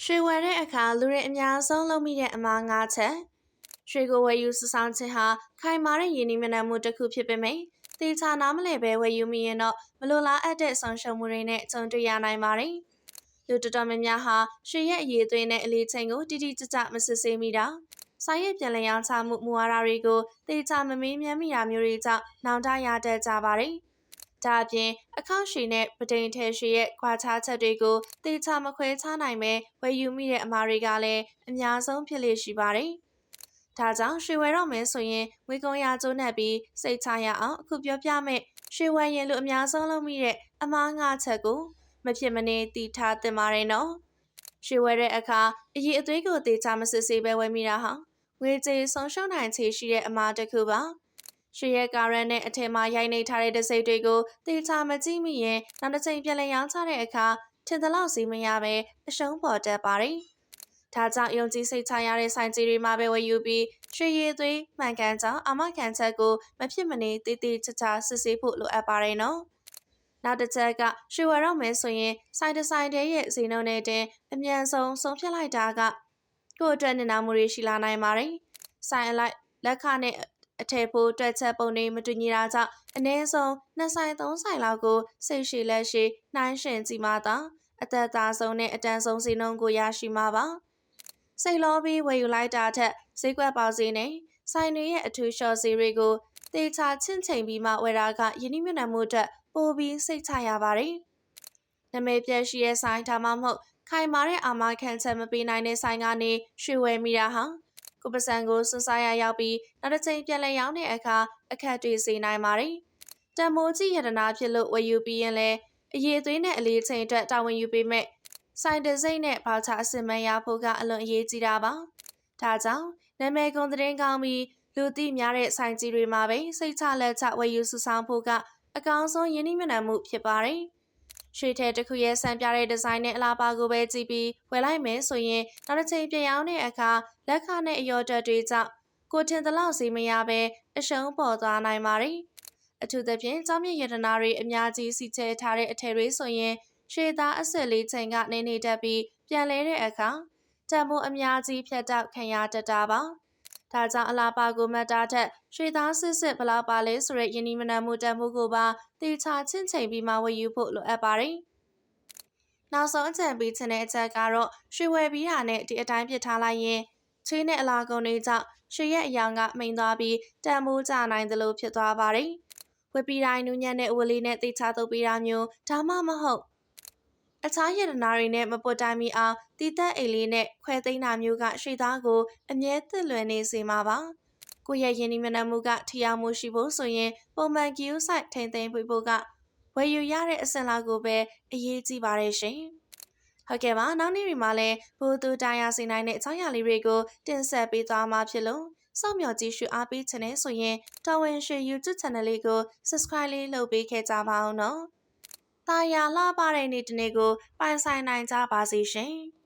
ရွှေဝယ်တဲ့အခါလူတွေအများဆုံးလုပ်မိတဲ့အမှား၅ချက်ရွှေကိုဝယ်ယူစုဆောင်းခြင်းဟာခိုင်မာတဲ့ယဉ်ကျေးမှုတစ်ခုဖြစ်ပေမယ့်သေချာနားမလည်ပဲဝယ်ယူမိရင်တော့မလိုလားအပ်တဲ့ဆုံးရှုံးမှုတွေနဲ့ကြုံတွေ့ရနိုင်ပါတယ်။လူတော်တော်များများဟာရွှေရဲ့အရေးသွေးနဲ့အလေးချိန်ကိုတိတိကျကျမစစ်ဆေးမိတာဆိုင်ရဲ့ပြန်လည်ရောင်းချမှုမူဝါဒတွေကိုသေချာမမေးမြန်းမိတာမျိုးတွေကြောင့်နောင်တရတတ်ကြပါတယ်။ဒါအပြင်အခောက်ရွှေနဲ့ပဒိန်ထဲရွှေရဲ့ခွာခြားချက်တွေကိုသေချာမခွဲခြားနိုင်ပဲဝယ်ယူမိတဲ့အမှားတွေကလည်းအများဆုံးဖြစ်လေရှိပါတယ်။ဒါကြောင့်ရွှေဝယ်တော့မယ်ဆိုရင်ငွေကုန်ရကျိုးနဲ့ပြီးစိတ်ချရအောင်အခုပြောပြမယ်ရွှေဝယ်ရင်လူအများဆုံးလုပ်မိတဲ့အမှား၅ချက်ကိုမဖြစ်မနေသိထားသင့်ပါတယ်နော်။ရွှေဝယ်တဲ့အခါအရေးအသွေးကိုသေချာမစစ်ဆေးပဲဝယ်မိတာဟာငွေကြေးဆုံးရှုံးနိုင်ခြေရှိတဲ့အမှားတစ်ခုပါ။ရွှေရဲ့ကာရန်နဲ့အထက်မှာရိုက်နှိပ်ထားတဲ့တစိမ့်တွေကိုသေချာမကြည့်မိရင်နောက်တစ်ချိန်ပြန်လည်ရောင်းချတဲ့အခါထင်သလောက်စီမရပဲအရှုံးပေါ်တတ်ပါတယ်။ဒါကြောင့်ယုံကြည်စိတ်ချရတဲ့ဆိုင်ကြီးတွေမှာပဲဝယ်ယူပြီးရွှေရည်သွေးမှန်ကန်ကြောင်းအာမခံချက်ကိုမဖြစ်မနေတည်တည်ချာချာစစ်ဆေးဖို့လိုအပ်ပါတယ်နော်။နောက်တစ်ချက်ကရွှေဝယ်တော့မယ်ဆိုရင်ဆိုင်တစ်ဆိုင်တည်းရဲ့ဈေးနှုန်းနဲ့တင်အမြန်ဆုံးဖြတ်လိုက်တာကကိုယ့်အတွက်နစ်နာမှုတွေရှိလာနိုင်ပါတယ်။ဆိုင်အလိုက်လက်ခနဲ့အထည်ဖို့တွက်ချက်ပုံတွေမတူညီတာကြောင့်အနည်းဆုံး2ဆိုင်3ဆိုင်လောက်ကိုစိတ်ရှိလက်ရှိနှိုင်းယှဉ်ကြည့်မှသာအသက်သာဆုံးနဲ့အတန်းဆုံးဈေးနှုန်းကိုရရှိမှာပါစိတ်လောပြီးဝယ်ယူလိုက်တာထက်ဈေးကွက်ပေါက်ဈေးနဲ့ဆိုင်တွေရဲ့အထူးလျှော့ဈေးတွေကိုသေချာချင့်ချိန်ပြီးမှဝယ်တာကယင်းနှိမ့်မှုအတွက်ပိုပြီးစိတ်ချရပါတယ်။နာမည်ပြရှိရဲ့ဆိုင်ဒါမှမဟုတ်ခိုင်မာတဲ့အာမခံချက်မပေးနိုင်တဲ့ဆိုင်ကနေရွှေဝယ်မိတာဟာကိုပစံကိုစွန့်စားရရောက်ပြီးနောက်တစ်ချိန်ပြန်လည်ရောင်းတဲ့အခါအခက်တွေစေနိုင်ပါတယ်။တန်မိုးကြီးရတနာဖြစ်လို့ဝယ်ယူပြီးရင်လည်းအရေးသွေးနဲ့အလေးချိန်အတွက်တာဝန်ယူပေးမဲ့ဆိုင်တစ်စိမ့်နဲ့ဘောက်ချအစစ်မှန်ရဖို့ကအလွန်အရေးကြီးတာပါ။ဒါကြောင့်နာမည်ကုန်သတင်းကောင်းပြီးလူသိများတဲ့ဆိုင်ကြီးတွေမှာပဲစိတ်ချလက်ချဝယ်ယူစုဆောင်းဖို့ကအကောင်းဆုံးယဉ်နှိမ့်မှုဖြစ်ပါတယ်။ရွှေထဲတစ်ခုရဲ့စံပြတဲ့ဒီဇိုင်းနဲ့အလားပါကိုပဲကြည့်ပြီးဝယ်လိုက်မယ်ဆိုရင်နောက်တစ်ချိန်ပြန်ရောင်းတဲ့အခါလက်ခနဲ့အယောတက်တွေကြောင့်ကိုထင်သလောက်စီမရပဲအရှုံးပေါ်သွားနိုင်ပါတယ်။အထူးသဖြင့်ကျောင်းမြင့်ရတနာတွေအများကြီးစီချဲထားတဲ့အထည်တွေဆိုရင်ရွှေသားအစစ်လေးချိန်ကနေနေတတ်ပြီးပြန်လဲတဲ့အခါတန်ဖိုးအများကြီးဖြတ်တောက်ခံရတတ်တာပါ။ဒါကြောင့်အလားပါကိုမှတ်တာထက်ရွှေသားစစ်ဘလောက်ပါလဲဆိုတဲ့ယဉ်ကျေးမှုတန်ဖိုးကိုပါသေချာချင့်ချိန်ပြီးမှဝယ်ယူဖို့လိုအပ်ပါတယ်။နောက်ဆုံးအကြံပေးချင်တဲ့အချက်ကတော့ရွှေဝယ်ပြီးတာနဲ့ဒီအတိုင်းပြစ်ထားလိုက်ရင်ချွေးနဲ့အလားကုန်တွေကြောင့်ရွှေရဲ့အယောင်ကမိန်သွားပြီးတန်ဖိုးကျနိုင်သလိုဖြစ်သွားပါတယ်။ဝက်ပီတိုင်းနူးညံ့တဲ့ဝလေးနဲ့သေချာတုပ်ပေးတာမျိုးဒါမှမဟုတ်အခြားရတနာတွေနဲ့မပွတ်တိုင်းမီအောင်တီးသက်အိမ်လေးနဲ့ခွဲသိမ်းတာမျိုးကရွှေသားကိုအမြဲသစ်လွယ်နေစေမှာပါ။ကိုယ့်ရဲ့ယဉ်ကျေးမှုကထီအောင်မှုရှိဖို့ဆိုရင်ပုံမှန်ကီယူဆိုင်ထိန်သိမ်းဖို့ကဝယ်ယူရတဲ့အဆင့်လောက်ကိုပဲအရေးကြီးပါတယ်ရှင်။ဟုတ်ကဲ့ပါနောက်နေ့တွေမှာလည်းဘိုးသူတာယာစီနိုင်တဲ့အကြောင်းအရာလေးတွေကိုတင်ဆက်ပေးသွားမှာဖြစ်လို့စောင့်မျှော်ကြည့်ရှုအားပေးချင်တဲ့ဆိုရင်တော်ဝင်ရွှေ YouTube Channel လေးကို Subscribe လေးလုပ်ပေးခဲ့ကြပါအောင်နော်။တာယာလှပတဲ့နေ့တစ်နေ့ကိုပိုင်ဆိုင်နိုင်ကြပါစေရှင်။